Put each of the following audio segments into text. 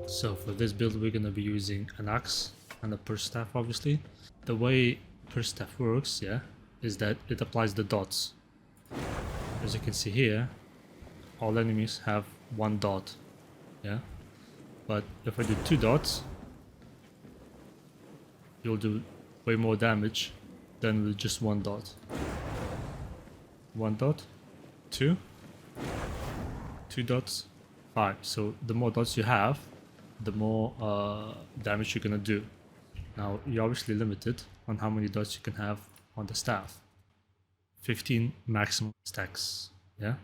So for this build we're gonna be using an axe and a Purge staff obviously. The way Purge staff works, yeah, is that it applies the dots. As you can see here, all enemies have 1 dot, yeah. But if I do 2 dots, you'll do way more damage than with just 1 dot. 1 dot, 2, 2 dots, 5. So the more dots you have, the more damage you're gonna do. Now you're obviously limited on how many dots you can have on the staff. 15 maximum stacks, yeah?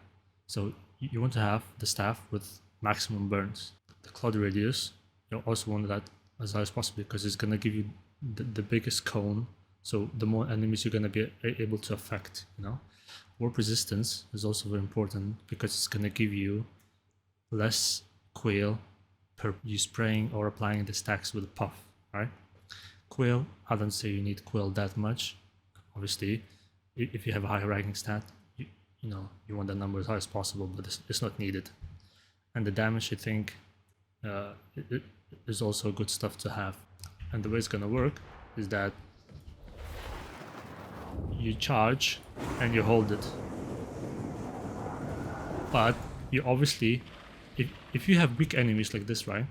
So you want to have the staff with maximum burns. The cloud radius, you also want that as high as possible because it's gonna give you the biggest cone, so the more enemies you're gonna be able to affect, you know? Warp resistance is also very important because it's gonna give you less quail per you spraying or applying the stacks with a puff, right? Quail, I don't say you need quail that much. Obviously, if you have a high ranking stat, you know, you want the number as high as possible, but it's not needed. And the damage, I think, it is also good stuff to have. And the way it's gonna work is that you charge and you hold it. But you obviously, if you have weak enemies like this, right,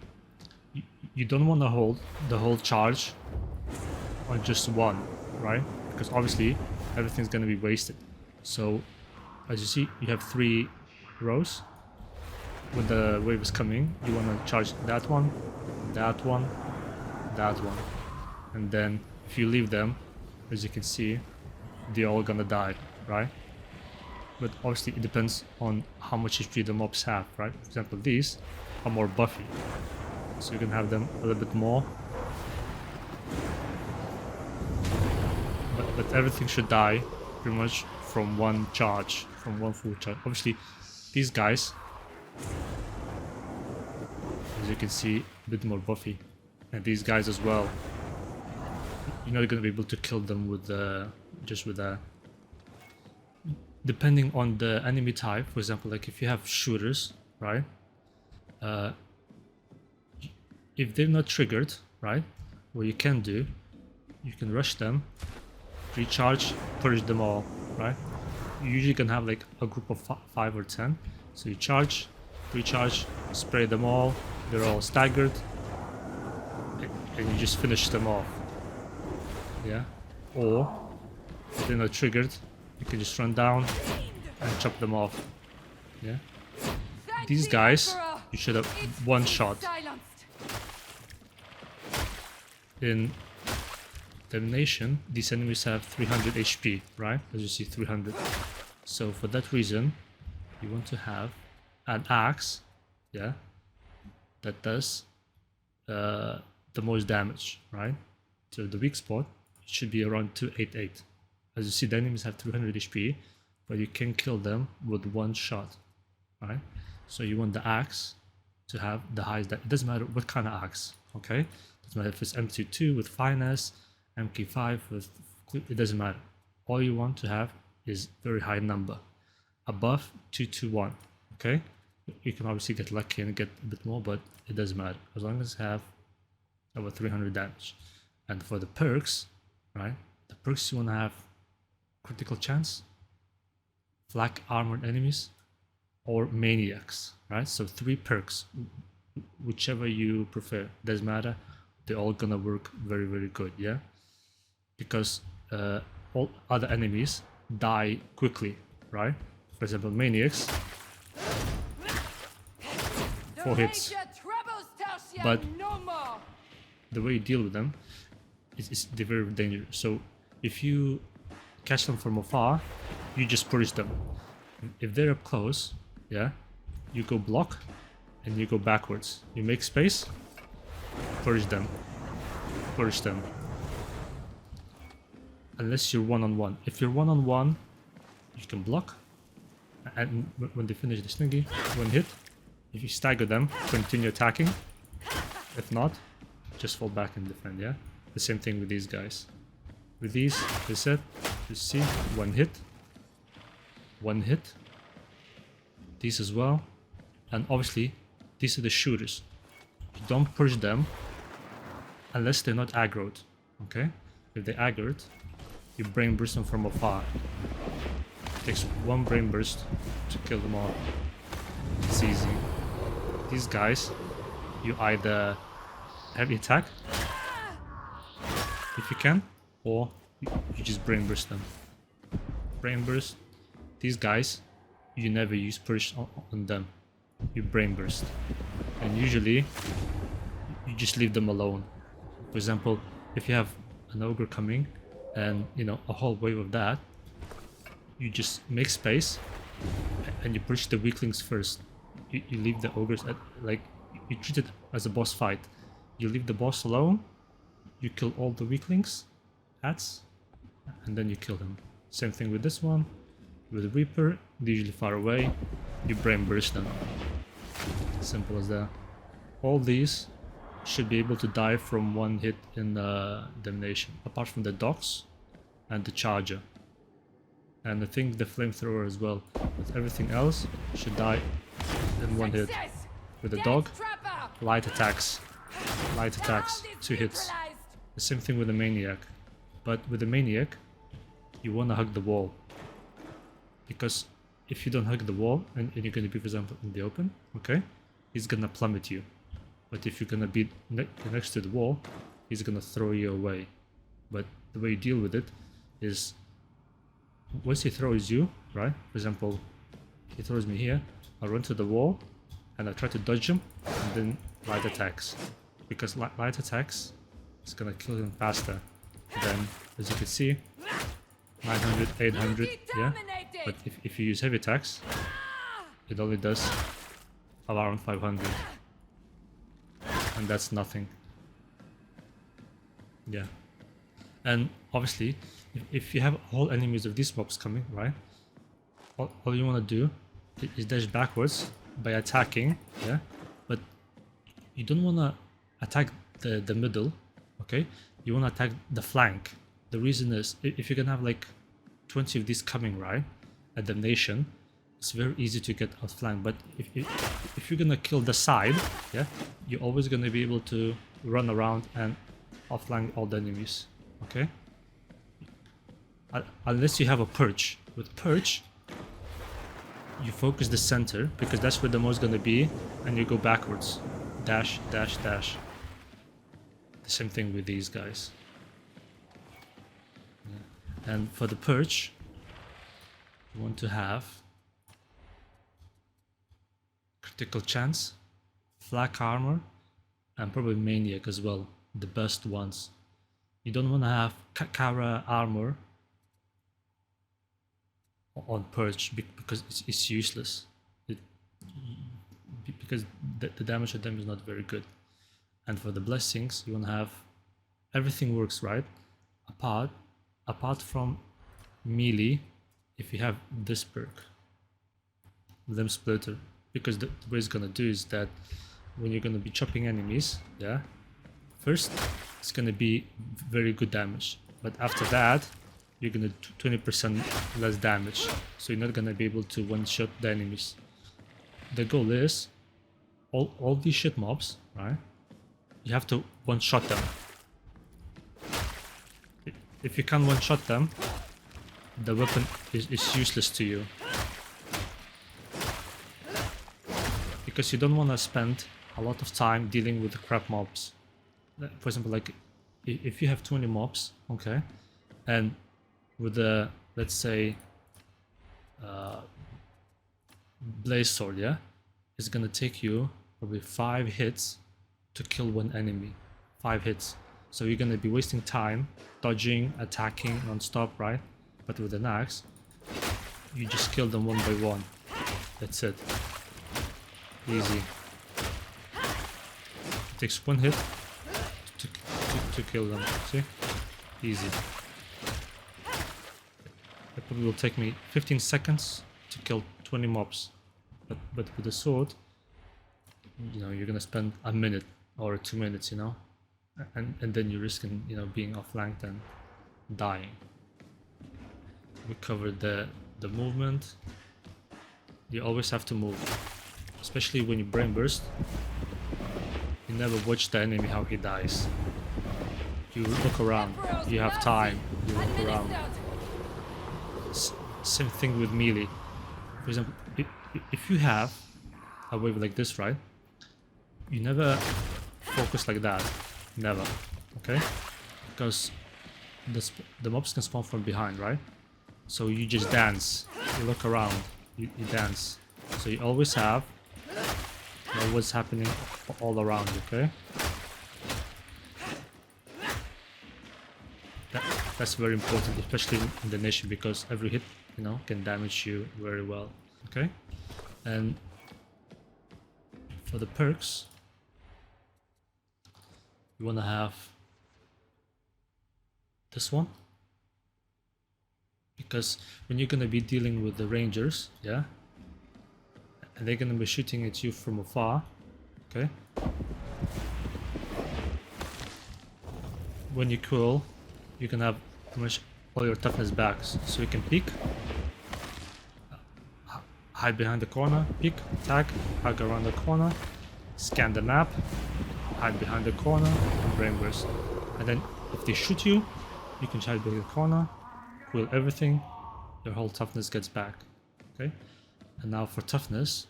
you don't want to hold the whole charge on just one, right? Because obviously everything's gonna be wasted. So as you see, you have 3 rows. When the wave is coming, you want to charge that one, that one, that one, and then if you leave them, as you can see, they're all gonna die, right? But obviously it depends on how much HP the mobs have, right? For example, these are more buffy, so you can have them a little bit more, but everything should die pretty much from one charge, from one full charge. Obviously these guys, as you can see, a bit more buffy, and these guys as well. You're not gonna be able to kill them with just with a. Depending on the enemy type, for example, like if you have shooters, right? If they're not triggered, right? What you can do, you can rush them, recharge, purge them all, right? You usually can have like a group of 5 or 10. So you charge, recharge, spray them all, they're all staggered, and you just finish them off. Yeah? Or, if they're not triggered, you can just run down and chop them off. Yeah? These guys, you should have one shot. In Damnation, these enemies have 300 HP, right? As you see, 300. So for that reason, you want to have an axe, yeah, that does the most damage, right? So the weak spot should be around 288. As you see, the enemies have 300 HP, but you can kill them with one shot, right? So you want the axe to have the highest. It doesn't matter what kind of axe, okay? It doesn't matter if it's M22 with finesse, MK5 with, it doesn't matter. All you want to have is very high number, above 221, okay? You can obviously get lucky and get a bit more, but it doesn't matter as long as you have over 300 damage. And for the perks, right? The perks you want to have critical chance, flak armored enemies, or maniacs, right? So 3 perks, whichever you prefer, doesn't matter. They're all gonna work very, very good, yeah? Because all other enemies die quickly, right? For example, maniacs, 4 hits. But the way you deal with them is they're very dangerous. So if you catch them from afar, you just purge them. If they're up close, yeah, you go block and you go backwards. You make space, purge them, purge them. Unless you're one-on-one. If you're one-on-one, you can block, and when they finish the slingy, one hit. If you stagger them, continue attacking. If not, just fall back and defend, yeah? The same thing with these guys. With these, they said, you see, one hit. These as well. And obviously, these are the shooters. don't purge them unless they're not aggroed, okay? If they're aggroed, you brain burst them from afar. It takes one brain burst to kill them all. It's easy. These guys, you either heavy attack, if you can, or you just brain burst them. Brain burst. These guys, you never use purge on them. You brain burst. And usually, you just leave them alone. For example, if you have an ogre coming, and you know, a whole wave of that, you just make space, and you purge the weaklings first. You leave the ogres at, like, you treat it as a boss fight. You leave the boss alone, you kill all the weaklings, hats, and then you kill him. Same thing with this one. With Reaper, they're usually far away, you brain burst them. Simple as that. All these should be able to die from one hit in Damnation, apart from the docks and the charger. And I think the flamethrower as well. But everything else should die in one hit. With the dog, light attacks. Light attacks, 2 hits. The same thing with the maniac. But with the maniac, you wanna hug the wall. Because if you don't hug the wall, and you're gonna be, for example, in the open, okay, he's gonna plummet you. But if you're gonna be next to the wall, he's gonna throw you away. But the way you deal with it is, once he throws you, right? For example, he throws me here, I run to the wall, and I try to dodge him, and then light attacks. Because light attacks is gonna kill him faster. Then, as you can see, 900, 800, yeah? But if you use heavy attacks, it only does around 500. And that's nothing. Yeah. And obviously, if you have all enemies of these mobs coming, right? All you want to do is dash backwards by attacking, yeah? But you don't want to attack the middle, okay? You want to attack the flank. The reason is, if you can have like 20 of these coming, right? At Damnation, it's very easy to get outflanked. But if you're gonna kill the side, yeah, you're always gonna be able to run around and outflank all the enemies, okay? Unless you have a Purge. With Purge, you focus the center, because that's where the most gonna be, and you go backwards. Dash, dash, dash. The same thing with these guys. Yeah. And for the Purge, you want to have critical chance, flak armor, and probably maniac as well, the best ones. You don't want to have Kara armor on Purge because it's useless. Because the damage of them is not very good. And for the blessings, you want to have everything works, right? Apart from melee, if you have this perk, Limb Splitter. Because the way it's gonna do is that when you're gonna be chopping enemies, yeah, first it's gonna be very good damage, but after that you're gonna do 20% less damage, so you're not gonna be able to one-shot the enemies. The goal is all these shit mobs, right? You have to one-shot them. If you can't one-shot them, the weapon is useless to you. Because you don't want to spend a lot of time dealing with the crap mobs. For example, like if you have 20 mobs, okay, and with the, let's say, blaze sword, yeah, it's gonna take you probably 5 hits to kill one enemy. 5 hits. So you're gonna be wasting time dodging, attacking non-stop, right? But with an axe, you just kill them one by one. That's it. Easy. It takes 1 hit to kill them. See? Easy. It probably will take me 15 seconds to kill 20 mobs. But with the sword, you know, you're gonna spend a minute or 2 minutes, you know? And then you're risking, you know, being outflanked and dying. We covered the movement. You always have to move, especially when you brain burst. You never watch the enemy how he dies. You look around. You have time. You look around. Same thing with melee. For example, if you have a wave like this, right? You never focus like that. Never. Okay? Because the mobs can spawn from behind, right? So you just dance. You look around. You dance. So you always have what's happening all around you, okay? That's very important, especially in the nation, because every hit, you know, can damage you very well, okay? And for the perks, you want to have this one, because when you're going to be dealing with the rangers, yeah, and they're going to be shooting at you from afar, okay? When you cool, you can have pretty much all your toughness back, so you can peek, hide behind the corner, peek, attack, hug around the corner, scan the map, hide behind the corner, and brain burst. And then if they shoot you, you can hide behind the corner, cool everything, your whole toughness gets back, okay? And now for toughness,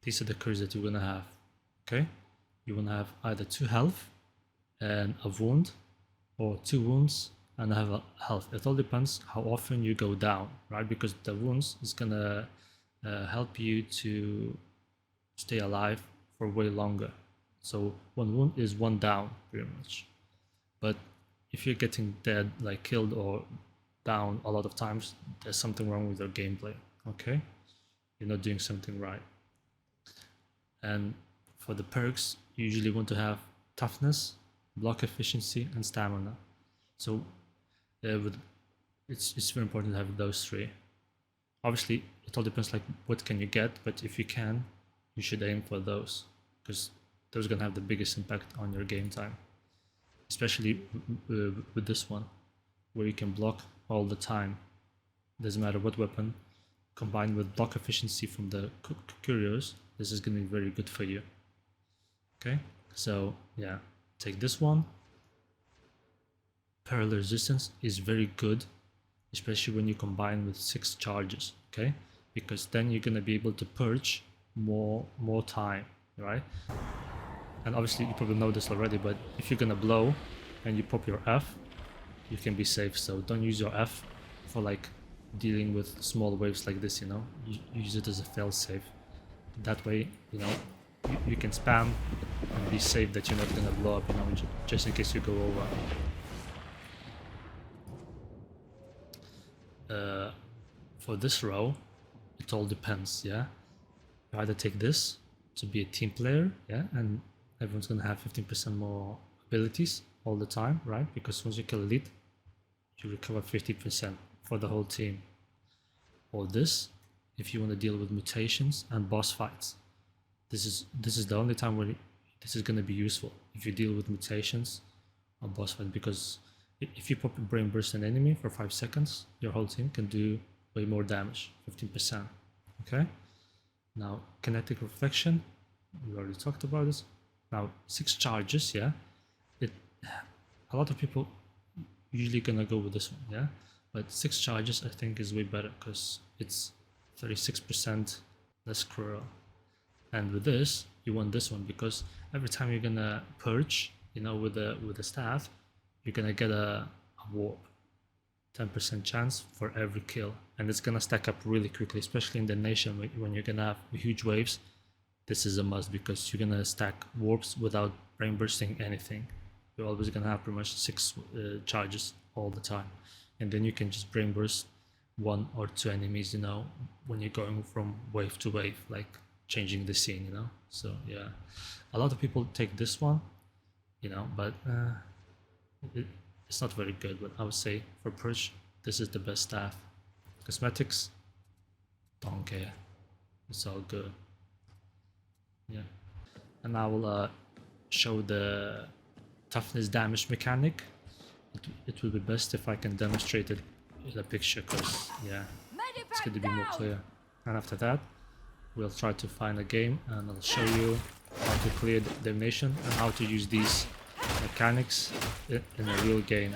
these are the curves that you're gonna have, okay? You wanna have either 2 health and a wound, or 2 wounds and have a health. It all depends how often you go down, right? Because the wounds is gonna help you to stay alive for way longer. So 1 wound is 1 down, pretty much. But if you're getting dead, like killed or down a lot of times, there's something wrong with your gameplay, okay? You're not doing something right. And for the perks, you usually want to have toughness, block efficiency, and stamina. So it's very important to have those 3. Obviously, it all depends like what can you get, but if you can, you should aim for those, because those are gonna have the biggest impact on your game time. Especially with this one, where you can block all the time. Doesn't matter what weapon, combined with block efficiency from the curios, this is gonna be very good for you. Okay, so yeah, take this one. Parallel resistance is very good, especially when you combine with 6 charges, okay? Because then you're gonna be able to purge more time, right? And obviously you probably know this already, but if you're gonna blow and you pop your F, you can be safe. So don't use your F for like dealing with small waves like this, you know? You use it as a fail-safe. That way, you know, you can spam and be safe that you're not gonna blow up, you know, just in case you go over. For this row, it all depends, yeah? You either take this to be a team player, yeah, and everyone's gonna have 15% more abilities all the time, right? Because once you kill elite, you recover 50% for the whole team. Or this, if you want to deal with mutations and boss fights. This is the only time where this is gonna be useful, if you deal with mutations or boss fight, because if you pop a brain burst an enemy for 5 seconds, your whole team can do way more damage, 15%. Okay? Now, kinetic reflection, we already talked about this. Now, 6 charges, yeah? A lot of people usually gonna go with this one, yeah? But 6 charges I think is way better, because it's 36% less cruel. And with this, you want this one, because every time you're gonna purge, you know, with the staff, you're gonna get a warp, 10% chance for every kill, and it's gonna stack up really quickly, especially in the nation when you're gonna have huge waves. This is a must, because you're gonna stack warps without brain bursting anything. You're always gonna have pretty much 6 charges all the time, and then you can just brain burst 1 or 2 enemies, you know, when you're going from wave to wave, like changing the scene, you know. So yeah, a lot of people take this one, you know, but it's not very good. But I would say for Purge, this is the best staff. Cosmetics, don't care, it's all good. Yeah, and I will show the toughness damage mechanic. It will be best if I can demonstrate it in a picture, because yeah, it's going to be more clear. And after that, we'll try to find a game and I'll show you how to clear the Damnation and how to use these mechanics in a real game.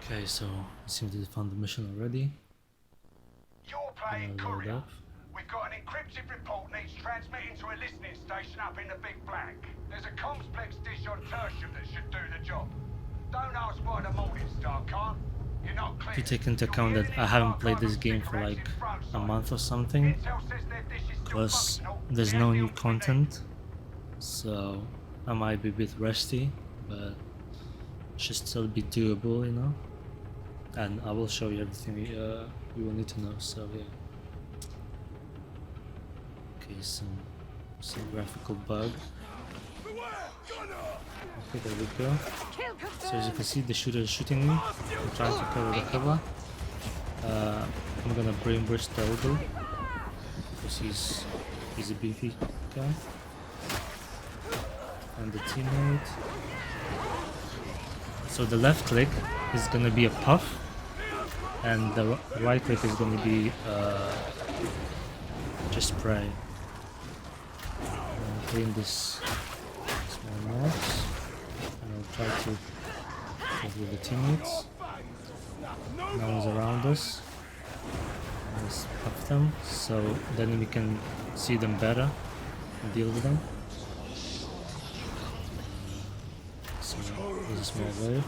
Okay, so it seems they found the mission already. You're playing courier. Up. We've got an encrypted report needs transmitting to a listening station up in the Big Black. There's a complex dish on Tertium that should do the job. Don't ask why the Morning Star can't. You're not clear. If you take into account that I haven't played this game for like a month or something, plus there's no new content, so I might be a bit rusty, but it should still be doable, you know. And I will show you everything you will need to know. So yeah. Okay, some graphical bug. Okay, there we go. So as you can see, the shooter is shooting me. I'm trying to cover the cover. I'm gonna brain burst the ogre because he's a beefy guy. And the teammate. So the left click is gonna be a puff, and the right click is gonna be just spray. And clean this small marks, and I'll try to get with the teammates. No one's around us. Let's puff them so then we can see them better and deal with them. So there's a small wave.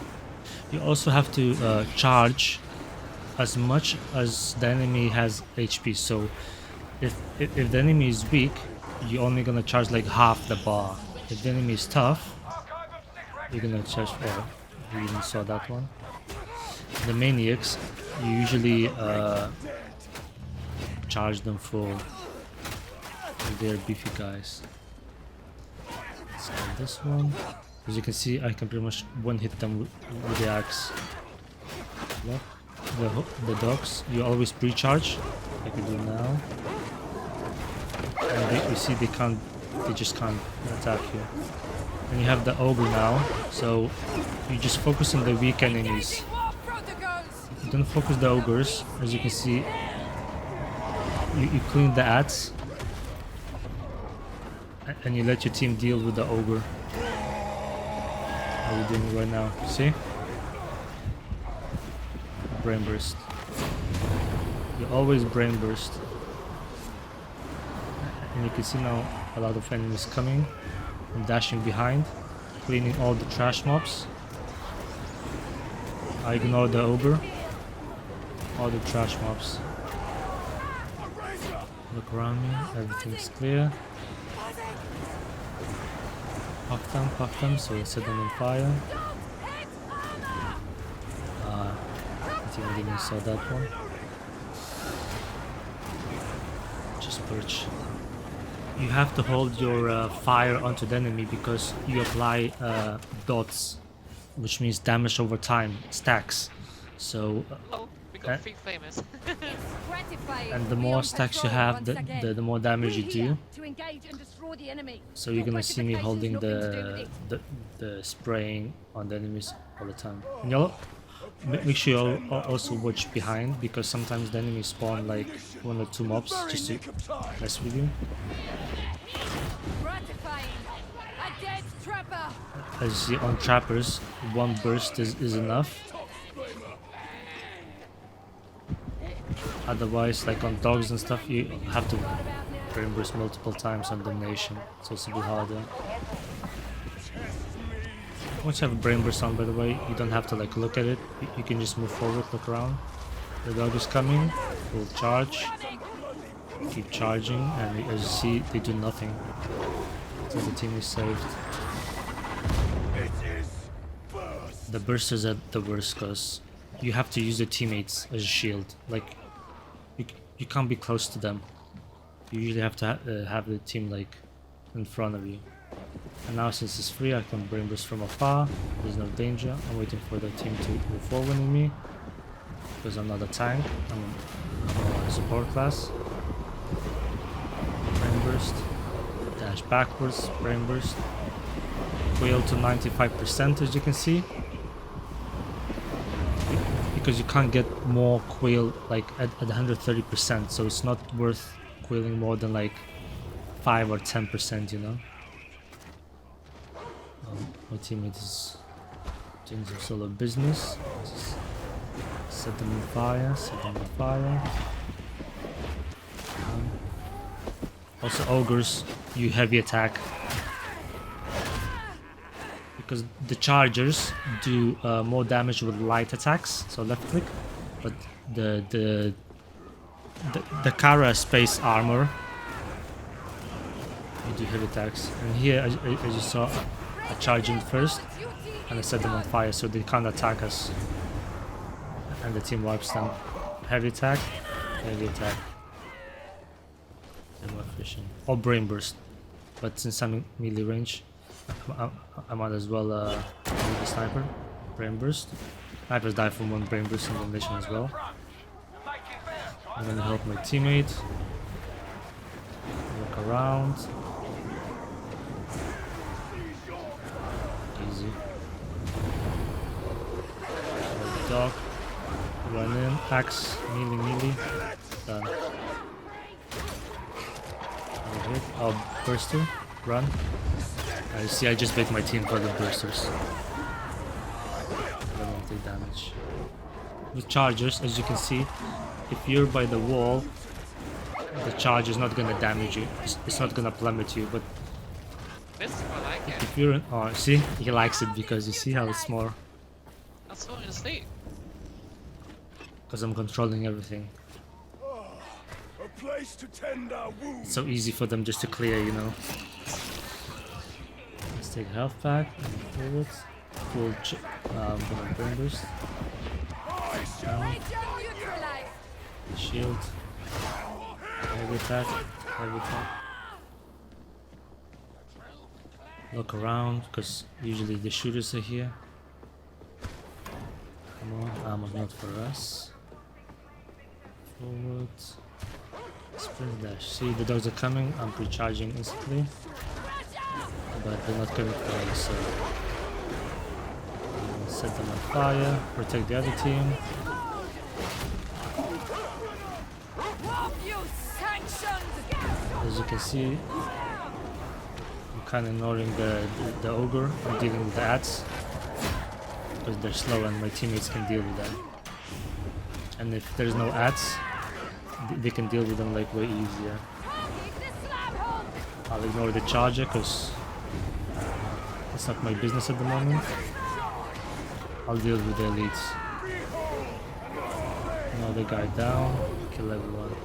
You also have to charge as much as the enemy has HP. So if the enemy is weak, you're only gonna charge like half the bar. If the enemy is tough, you're gonna charge. Oh, you even saw that one. The maniacs, you usually charge them full. They're beefy guys. Let's get this one. As you can see, I can pretty much one-hit them with the axe. Look, the dogs, you always pre-charge, like you do now. And you see they just can't attack you. And you have the ogre now, so you just focus on the weak enemies. You don't focus the ogres. As you can see, you clean the ads, and you let your team deal with the ogre. How are you doing right now? See? Brain burst. You always brain burst. And you can see now a lot of enemies coming and dashing behind, cleaning all the trash mobs. I ignore the ogre. All the trash mobs. Look around me, everything's clear. Puff them, so we set them on fire. I think I didn't saw that one. Just Purge. You have to hold your fire onto the enemy because you apply dots, which means damage over time, stacks. So famous. and the more stacks you have, the more damage you do. So you're gonna see me holding the spraying on the enemies all the time. And you'll make sure you also watch behind, because sometimes the enemies spawn like 1 or 2 mobs just to mess with you. As you see on trappers, 1 burst is enough. Otherwise, like on dogs and stuff, you have to brain burst multiple times on Damnation, so it's a bit harder. Once you have a brain burst on, by the way, you don't have to like look at it. You can just move forward, look around. The dog is coming, full charge. Keep charging, and as you see, they do nothing. So the team is saved. The bursters are the worst because you have to use your teammates as a shield. Like, you can't be close to them. You usually have to have the team like in front of you. And now since it's free, I can brain burst from afar. There's no danger. I'm waiting for the team to move forward with me because I'm not a tank. I'm a support class. Brain burst. Dash backwards. Brain burst. Quail to 95%, as you can see. Because you can't get more quail like at 130%, so it's not worth quailing more than like 5 or 10%, you know. My teammate is doing some solo business. Just set them on fire, set them on fire. Also ogres, you heavy attack. Because the chargers do more damage with light attacks, so left click. But the Kara space armor, you do heavy attacks. And here, as you saw, I charge in first, and I set them on fire, so they can't attack us. And the team wipes them. Heavy attack, and more efficient. Or brain burst, but since I'm in melee range, I might as well use the sniper. Brain burst. Snipers die from one brain burst in the mission as well. I'm gonna help my teammate. Look around. Easy. Dog. Run in. Axe. Melee. Done. Oh, burster. Run. You see, I just bait my team for the bursters. They won't take damage. With chargers, as you can see, if you're by the wall, the charge is not gonna damage you. It's not gonna plummet you, but This I like it. if you're in... Oh, see? He likes it because you see how it's more... That's what you see. Because I'm controlling everything. A place to tend our wounds. It's so easy for them just to clear, you know. Let's take health back and forwards. Full brain burst. Shield. Heavy attack. Look around, because usually the shooters are here. Come on, armor's not for us. Forward. Sprint dash. See, the dogs are coming. I'm recharging instantly. But they're not coming for us, so... set them on fire. Protect the other team. As you can see, I'm kind of ignoring the ogre. I'm dealing with the ads because they're slow and my teammates can deal with them. And if there's no ads, they can deal with them like way easier. I'll ignore the charger because it's not my business at the moment. I'll deal with the elites. Another guy down. Kill everyone.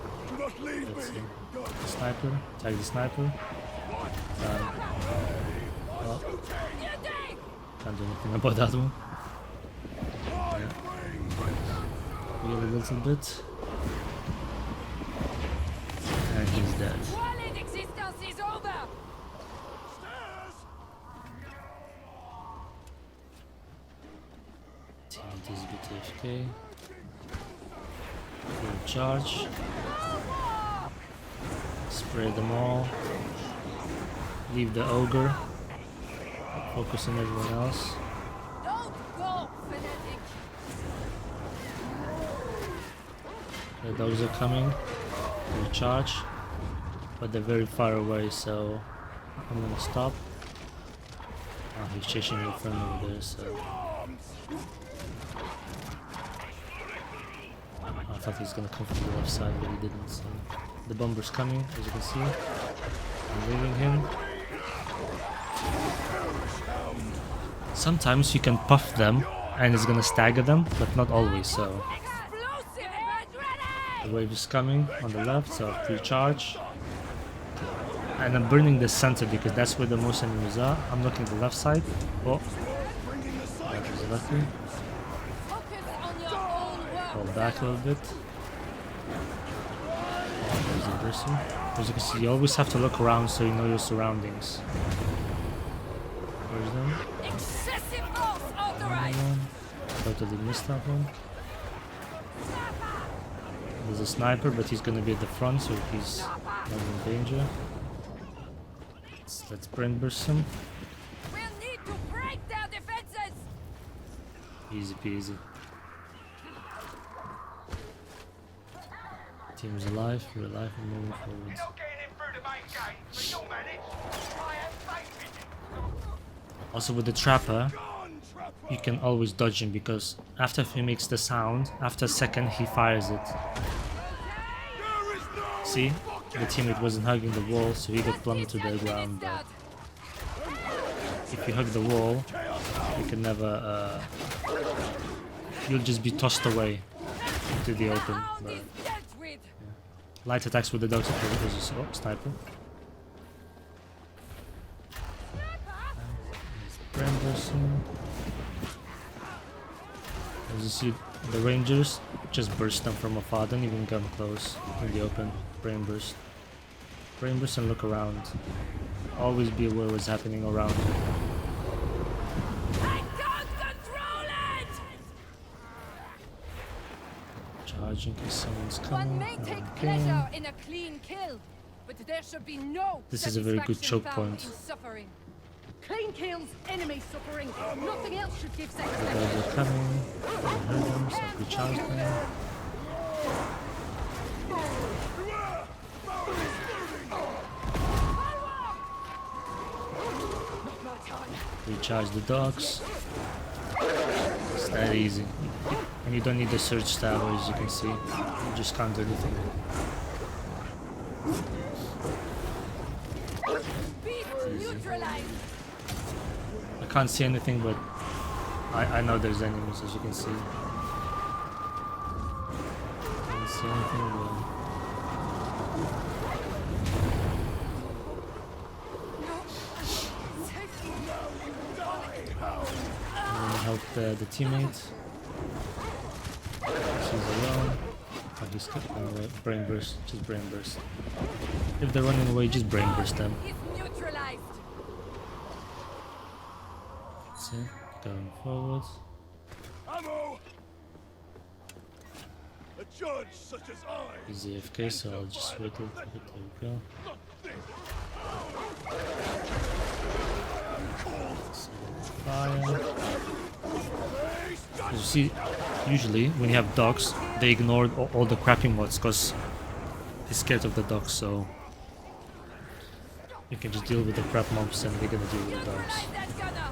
That's it. The sniper. Tag the sniper. Well, can't do anything about that one. Yeah. Heal a little bit. And he's dead. Teammate is a bit AFK. Full charge. Spray them all. Leave the ogre. Focus on everyone else. The dogs are coming. They'll charge. But they're very far away, so I'm gonna stop. Oh, he's chasing me from over there, so... I thought he was gonna come from the left side, but he didn't, so... The bomber's coming, as you can see. I'm leaving him. Sometimes you can puff them, and it's gonna stagger them, but not always, so... The wave is coming on the left, so free charge. And I'm burning the center because that's where the most enemies are. I'm looking at the left side. Oh, that was lucky. Fall back a little bit. Oh, there's a person. As you can see, you always have to look around so you know your surroundings. Where's them? Totally missed that one. There's a sniper, but he's gonna be at the front, so he's not in danger. Let's brain burst him. We'll need to break their defenses. Easy peasy. Team's alive, we're alive, we're moving forward. You're not getting in through the main gate, but you'll manage. I have faith in you. Also with the trapper, Gone, trapper. you can always dodge him because after he makes the sound, after a second he fires it. There is no See? The teammate wasn't hugging the wall, so he got plummeted to the ground. But if you hug the wall, you can never. You'll just be tossed away into the open. But light attacks with the dogs as you saw. Sniper. Brain bursting. As you see, the rangers just burst them from afar, don't even come close in the open. Brain burst. Brain burst and look around. Always be aware what's happening around you. I can't control it. Charge in case someone's One coming. may take Okay. pleasure in a clean kill, but there should be no. This is a very good satisfaction choke found point. in suffering. Clean kills, enemy suffering. Nothing else should give The satisfaction. guys are coming. I heard them, so we charge them. Recharge the dogs. It's that easy. And you don't need the surge stab, as you can see. You just can't do anything. Beast neutralized. I can't see anything, but I know there's enemies, as you can see. Can't see anything, but I'm gonna help the teammate. She's alone. Oh, he's running away. Brain burst, just brain burst. If they're running away, just brain burst them. Is neutralized. That's it. Going forward. ammo. A judge such as I. He's AFK, so I'll just wait a little bit. There we go. Not this. Fire. As you see, usually when you have dogs, they ignore all the crappy mods because they're scared of the dogs, so you can just deal with the crap mobs and they're gonna deal with the dogs. Neutralize that gunner.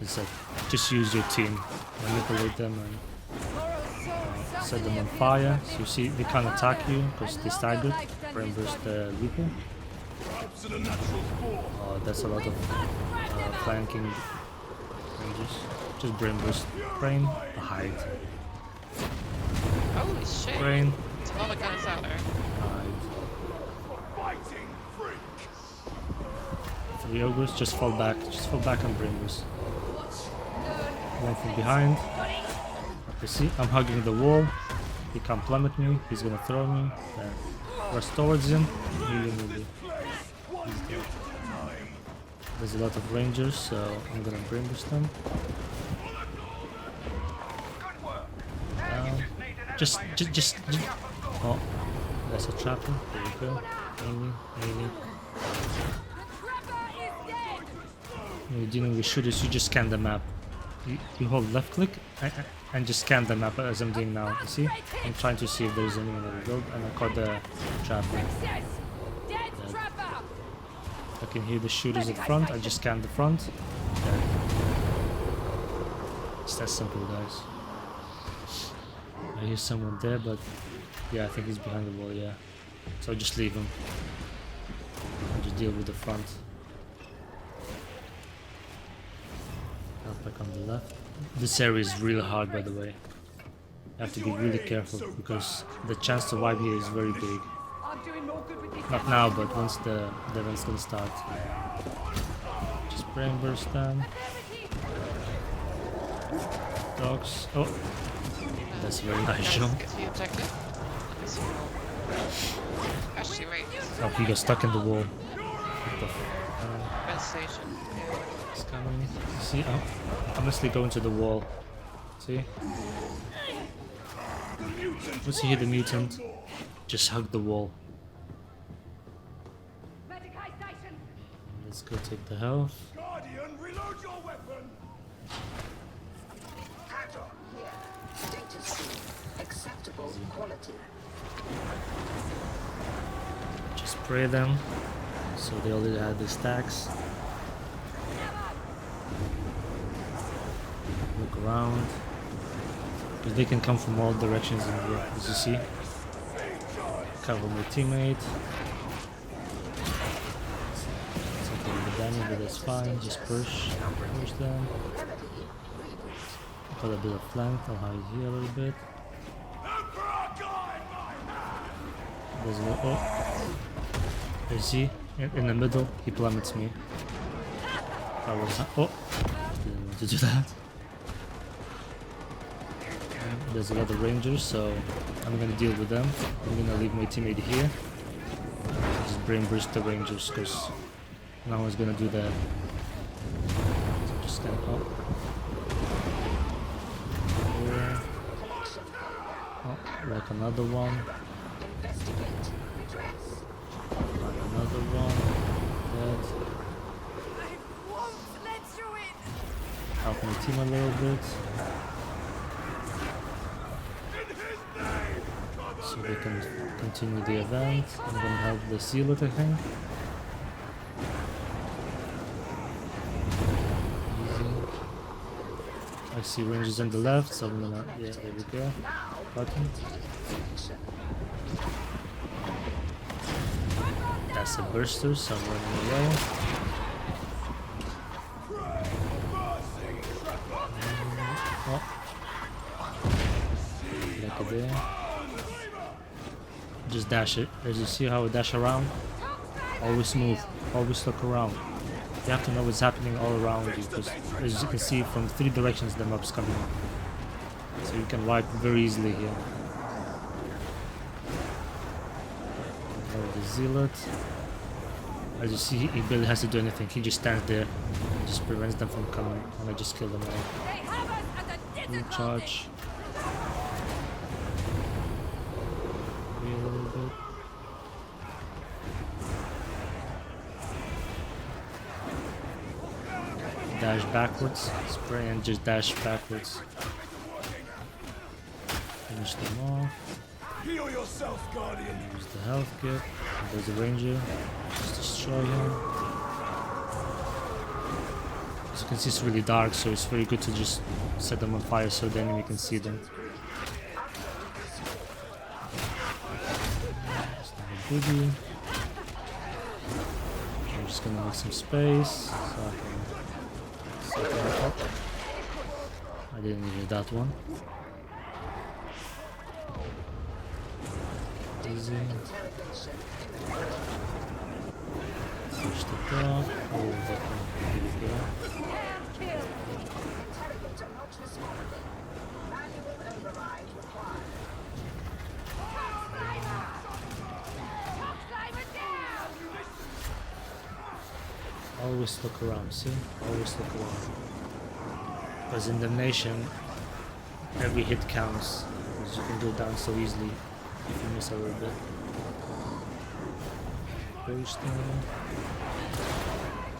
It's like, just use your team, manipulate them and set them on fire. So you see, they can't attack you because they staggered. Brain burst the Reaper. Perhaps in a natural form. Oh, that's a lot of flanking ranges. Just brain burst. Brain, hide. Holy shit. Brain, There's a lot of guns out there. hide. Fighting freak. 3 ogres, just fall back and brain burst. One from behind. You see, I'm hugging the wall. He can't plummet me. He's gonna throw me. Rush towards him. He will be. He's dead. There's a lot of rangers, so I'm gonna brain burst them. Good work. Now you just need an Just. Oh, that's a trapper. There you go. Melee. The trapper is dead. When you're dealing with shooters, you just scan the map. You hold left click and just scan the map as I'm doing now. You see? I'm trying to see if there's anyone in the road, and I caught the trapper. Success. Dead trapper. I can hear the shooters at front. I just scan the front. Dead. It's that simple, guys. I hear someone there, but yeah, I think he's behind the wall. Yeah, so I'll just leave him. I'll just deal with the front. Back on the left. This area is really hard, by the way. You have to be really careful because the chance to wipe here is very big. I'm doing more good with this. Not now, but once the event's gonna start. Just brain burst them. Dogs. Oh, that's a very nice jump. Get to the objective. Let's see. Actually, wait. Oh, he got stuck in the wall. What the Red station. Yeah. It's coming. See, I'm honestly going to the wall. See? Once you hit the mutant, just hug the wall. Medicaid station. Let's go take the health. Guardian, reload your weapon! Here. Status C. Acceptable quality. Just spray them. So they already have the stacks. Look around. Because they can come from all directions in here, as you see. Cover my teammate. Something with the damage, but that's fine. Just push them. Got a bit of flank. I'll hide here a little bit. There's no. Oh, you see, in the middle, he plummets me. That was. Oh, didn't want to do that. There's a lot of rangers, so I'm gonna deal with them. I'm gonna leave my teammate here. Just brain burst the rangers, because no one's gonna do that. So just stand up. Here. Oh, like another one. Investigate. Redress. Like another one. Dead. I won't let you in. Help my team a little bit. So they can continue the event. I'm gonna help the Zealot, I think. Easy. I see ranges on the left, so I'm gonna. Yeah, there we go. Button. That's a burster, so I'm running away. Oh. Back a there. Just dash it. As you see how I dash around? Always move. Always look around. You have to know what's happening all around you, because as you can see from 3 directions the mob's coming. So you can wipe very easily here. The Zealot. As you see, he barely has to do anything. He just stands there and just prevents them from coming, and I just kill them all. They have us at a disadvantage. Recharge. A little bit. Dash backwards, spray and just dash backwards. Finish them off. Heal yourself, Guardian! Use the health kit. There's a ranger. Just destroy him. As you can see, it's really dark, so it's very good to just set them on fire so the enemy can see them. It's not a biggie. I'm just gonna make some space so I can set them up. I didn't need that one. Easy. Push the dog. Oh, that one. Here we go. Interrogator not responding. Manual override required. Always look around, see? Always look around. Because in Damnation, every hit counts. Because you can go down so easily if you miss a little bit. Purge them.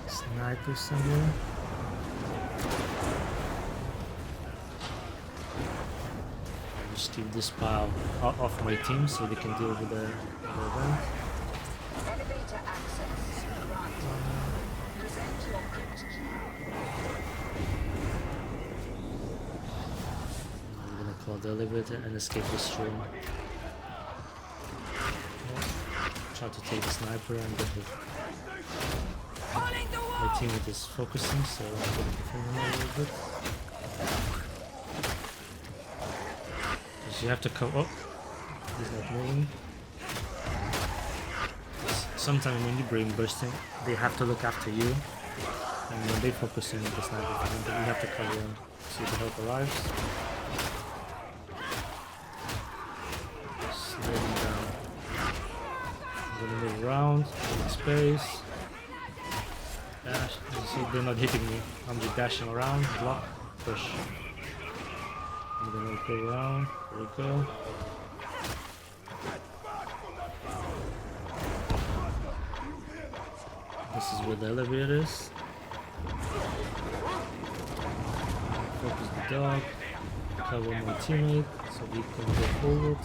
Sniper somewhere. Just keep this pile off my team so they can deal with the event. Elevator access granted. Present your crypt key. I'm gonna call the elevator and escape this room. Try to take the sniper and get the... My teammate is focusing, so I'm gonna defend him a little bit. Because you have to come up. He's not moving. Sometimes when you brain bursting, they have to look after you. And when they focusing with the sniper, then you have to cover them. See the help arrives. Slow them down. I'm gonna move around, make space. Dash. You see, they're not hitting me. I'm just dashing around, block, push. I'm gonna go around. There we go. This is where the elevator is. Focus the dog. Cover my teammate so we can go forward.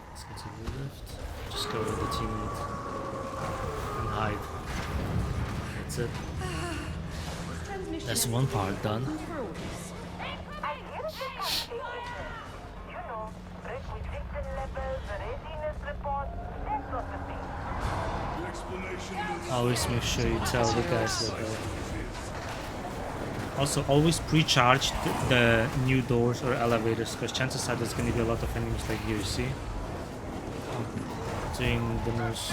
Let's go to the left. Just cover the teammate and hide. That's it. That's one part done. Always make sure you tell the guys that also always pre-charge the new doors or elevators, because chances are there's going to be a lot of enemies like here, you see? Doing the most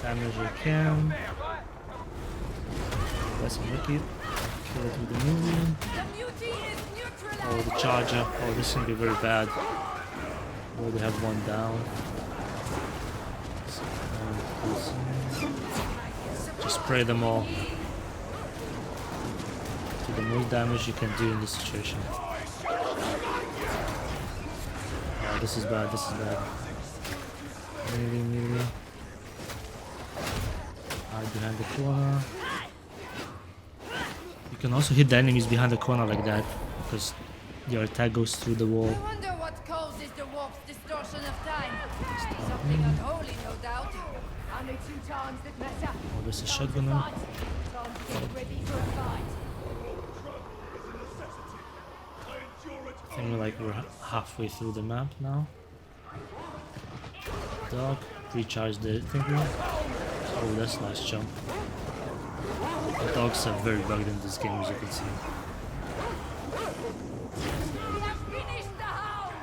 damage you can. Let's make it. Kill it with the movement. Oh, the charger. Oh, this is going to be very bad. We already have one down. Just spray them all. Do the most damage you can do in this situation. Oh, this is bad, this is bad. Melee. Hide behind the corner. You can also hit the enemies behind the corner like that, because your attack goes through the wall. I wonder what causes the warp's distortion of time. Something unholy, no doubt. Only 2 times that matter. Oh, there's a shotgunner. Time to get ready for a fight. I think we're halfway through the map now. Dog, recharge the thingy. Oh, that's a nice jump. The dogs are very bugged in this game, as you can see. We have finished the hound.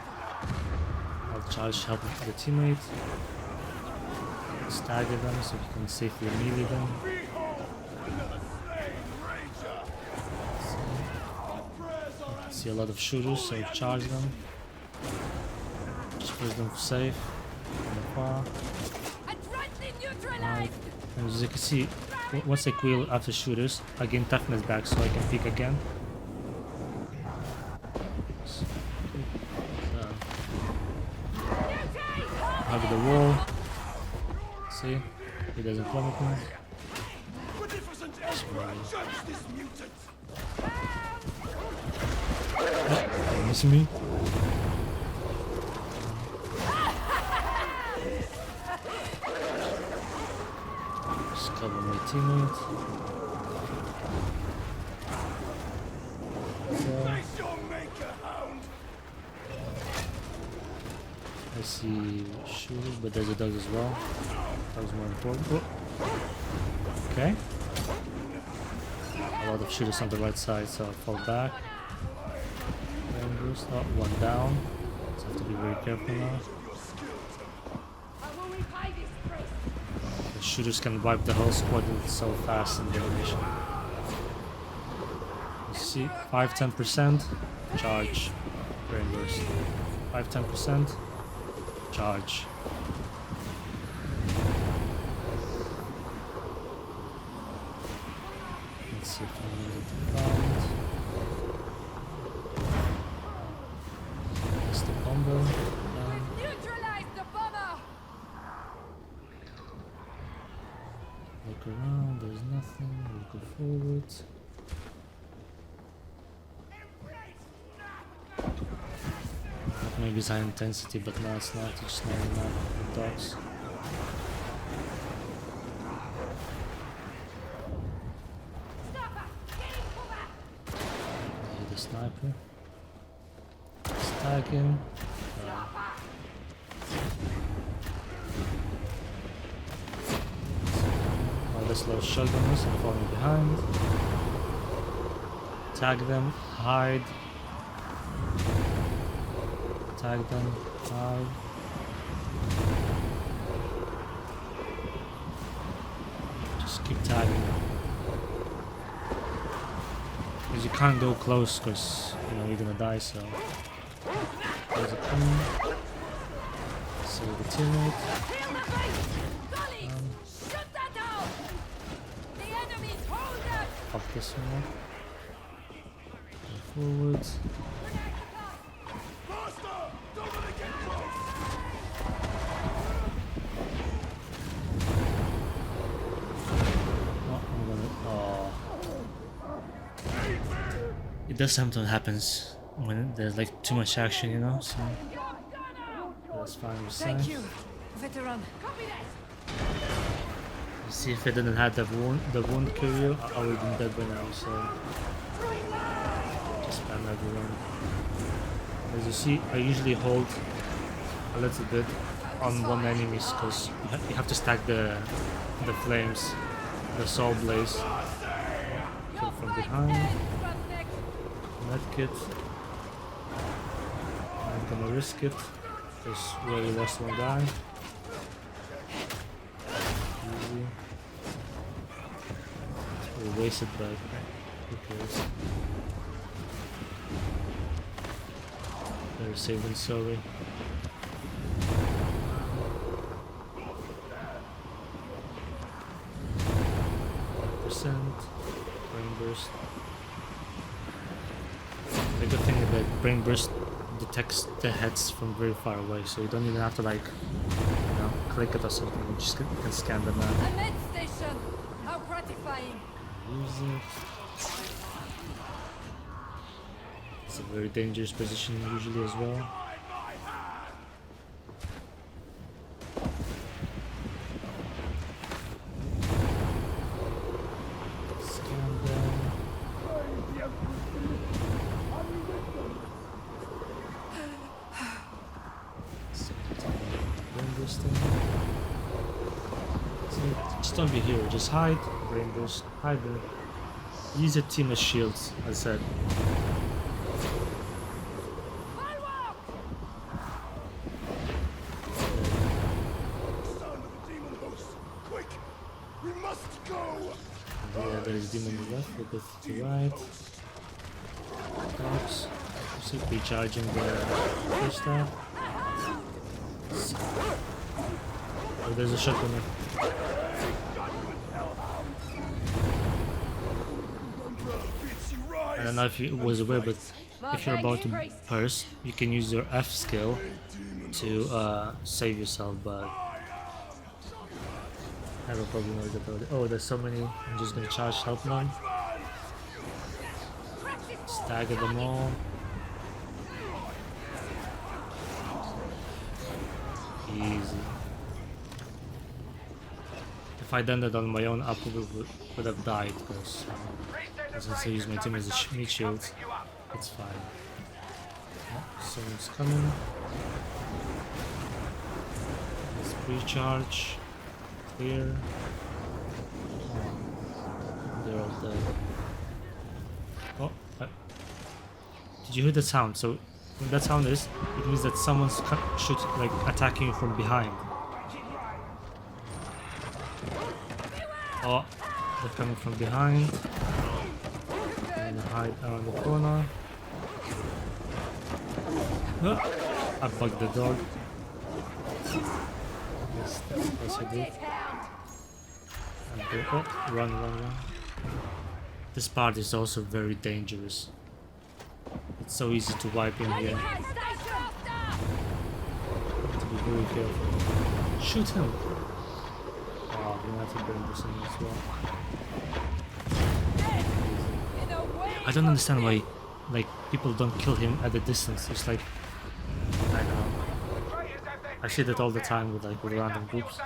I'll charge help the teammate. Stagger them so you can safely melee them. See a lot of shooters, so charge them. Just push them safe. From afar. Adroitly neutralized. And as you can see, once I quill after shooters, I gain toughness back so I can peek again. Have the wall. See? He doesn't plummet me. Oh, you missing me? Just cover my teammate. I see shooters, but there's a dog as well. That was more important. Oh. Okay. A lot of shooters on the right side, so I'll fall back. Oh, one down. So I have to be very careful now. The shooters can wipe the whole squad so fast in Damnation. You see, 5-10%, charge, brain burst. 5-10%, charge. Let's see if I can get the ground. That's the combo. Neutralized the bomber. Look around, there's nothing, we'll go forward. Maybe it's high intensity, but no, it's not. It's just not enough with dogs. Hit the sniper. Stag him. Oh, this little shotgunners are falling behind. Tag them, hide. Tag them, hide. Just keep tagging them. Because you can't go close because, you know, you're gonna die, so. There's a coming. So the teammate. Pop this one up. Go forward. It does sometimes happens when there's like too much action, you know, so that's fine. We're Thank safe. you, veteran. You see, if I didn't have the wound courier, I would have been dead by now, so just spam everyone. As you see, I usually hold a little bit on one enemy because you have to stack the flames, the soul blaze. Kill from behind. Medkit. I'm gonna risk it because we already lost one guy. Easy. We wasted, but who cares? Better safe than sorry. Brain burst. The good thing is that brain burst detects the heads from very far away, so you don't even have to like, you know, click it or something. You just can scan them out. A med station. How gratifying. Use it. It's a very dangerous position usually as well. Just don't be a hero, just hide, brain boost, hide it. Use your team as shields, as I said. Sound of the demon host. Quick! We must go! Yeah, there is demon on the left, look at the right. Dogs. You see recharging the fish stab. Oh, there's a shotgunner. I don't know if you was aware, but if you're about to burst, you can use your F skill to save yourself, but I will probably know about it. Oh, there's so many. I'm just gonna charge help now. Stagger them all. Easy. If I'd done that on my own, I probably would have died because since I use my team as a meat shield, it's fine. Oh, someone's coming. Let's pre-charge. Clear. Oh, they're all dead. Oh, did you hear that sound? So when that sound is, it means that someone's like attacking you from behind. Oh, they're coming from behind. I'm gonna hide around the corner. Oh, I bugged the dog. Yes, that's what I did. And oh, run. This part is also very dangerous. It's so easy to wipe in here. To be very careful. Shoot him! Oh, we have to burn this in as well. I don't understand why, like, people don't kill him at a distance. It's like, I don't know. I see that all the time with like with random groups.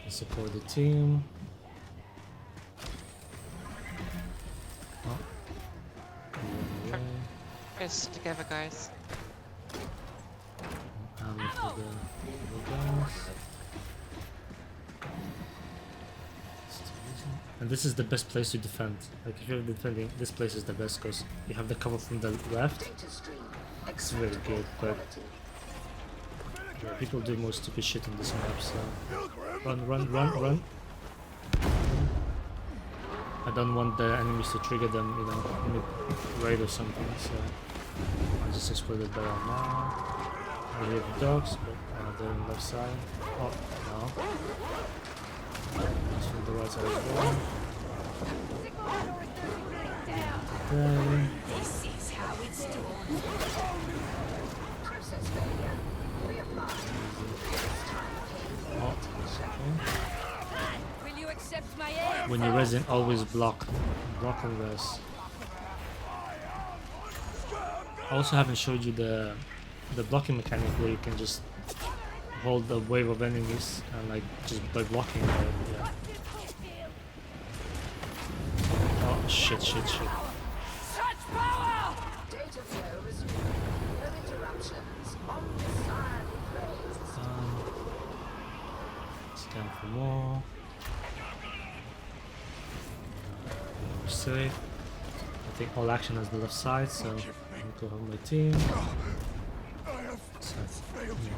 I support the team. Oh. Guys, together, guys. Ammo for the guns. And this is the best place to defend. Like if you're defending, this place is the best because you have the cover from the left. It's very good, but yeah, people do more stupid shit in this map, so run. I don't want the enemies to trigger them, you know, mid-raid or something, so I'll just explode it better now. I hear the dogs, but they're on the left side. Oh, no. It's from the right side as well. Okay. This is how it's done. Oh, okay. Will you accept my aid? when you're resing, always block and res. I also haven't showed you the blocking mechanic where you can just hold a wave of enemies and like just by blocking. Yeah. Oh shit! Such power! Data flow resumed. No interruptions. On the side, praise. Scan for more. We're safe. I think all action is the left side, so I'm gonna go help my team. I have failed you.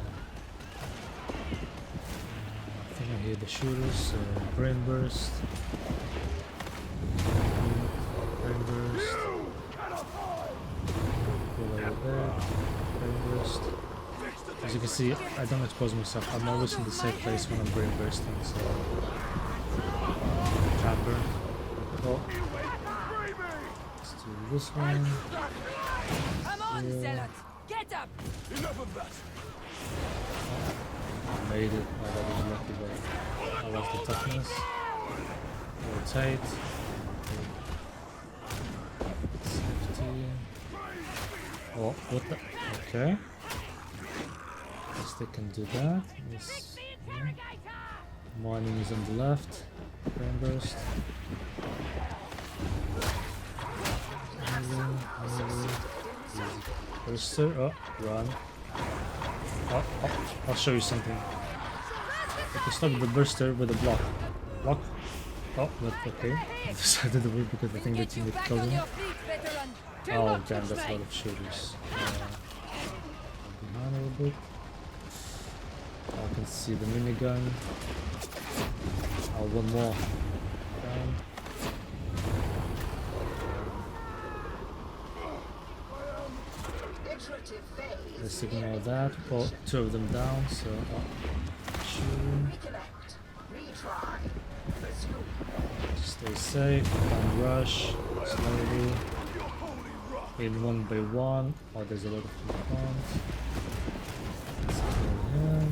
I think I hear the shooters, so brain burst. Brain burst. Go over there. Brain burst. As you can see, I don't expose myself. I'm always in the safe place when I'm brain bursting, so trapper. Oh. Let's do this one. Come on, Yeah. zealot! Get up! Enough of that. I made it. Oh, that was lucky, but I lost the toughness. Rotate. Safety. Oh, what the? Okay. Guess they can do that. Yes. Yeah. More enemies on the left. Brain burst. Burster. Oh, run. Oh, I'll show you something. You can stop the burster with a block. Block. Oh, but okay. I decided to wait because I think the Get you team would back kill on me. your feet, veteran! Do Oh, what damn, you that's a say. lot of shooters. Behind a little bit. I can see the minigun. Oh, one more. Down. Iterative phase. Let's ignore that. Oh, two of them down, so shoot. Reconnect. Retry. Resume. Stay safe, don't rush, slowly. In one by one. Oh, there's a lot of coupons. Let's kill him.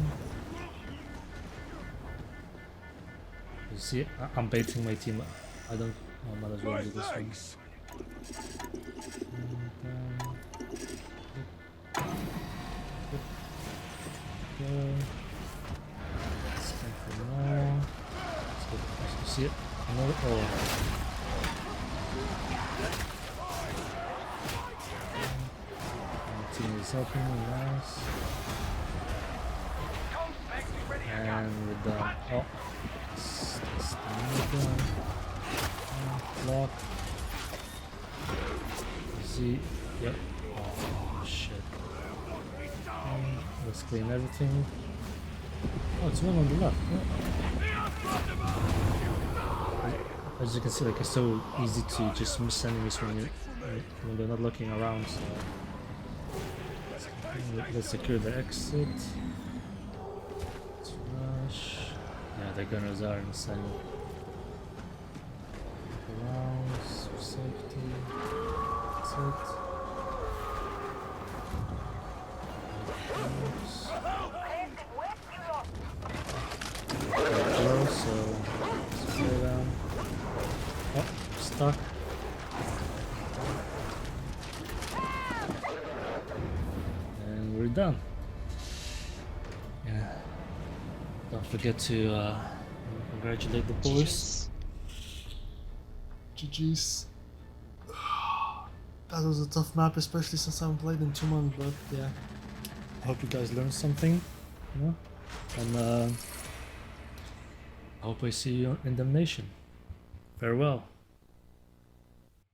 You see, I'm baiting my team. I don't. I might as well My do this one. thanks. And then, okay. Let's go for more. Let's go. You see it? Another. Oh. My team is helping me, nice. And we're done. Oh, that's the new one. Block. See, yep. Oh shit. Let's clean everything. Oh, it's one on the left. Yeah. As you can see, like it's so easy to just miss enemies when they're not looking around. So let's secure the exit. Let's rush. Yeah, the gunners are insane. Rounds for safety. That's it. Close, so let's go down. Oh, stuck. And we're done. Yeah. Don't forget to congratulate the boys. GG's. That was a tough map, especially since I haven't played in 2 months, but yeah. I hope you guys learned something, you know? And I hope I see you in Damnation. Farewell.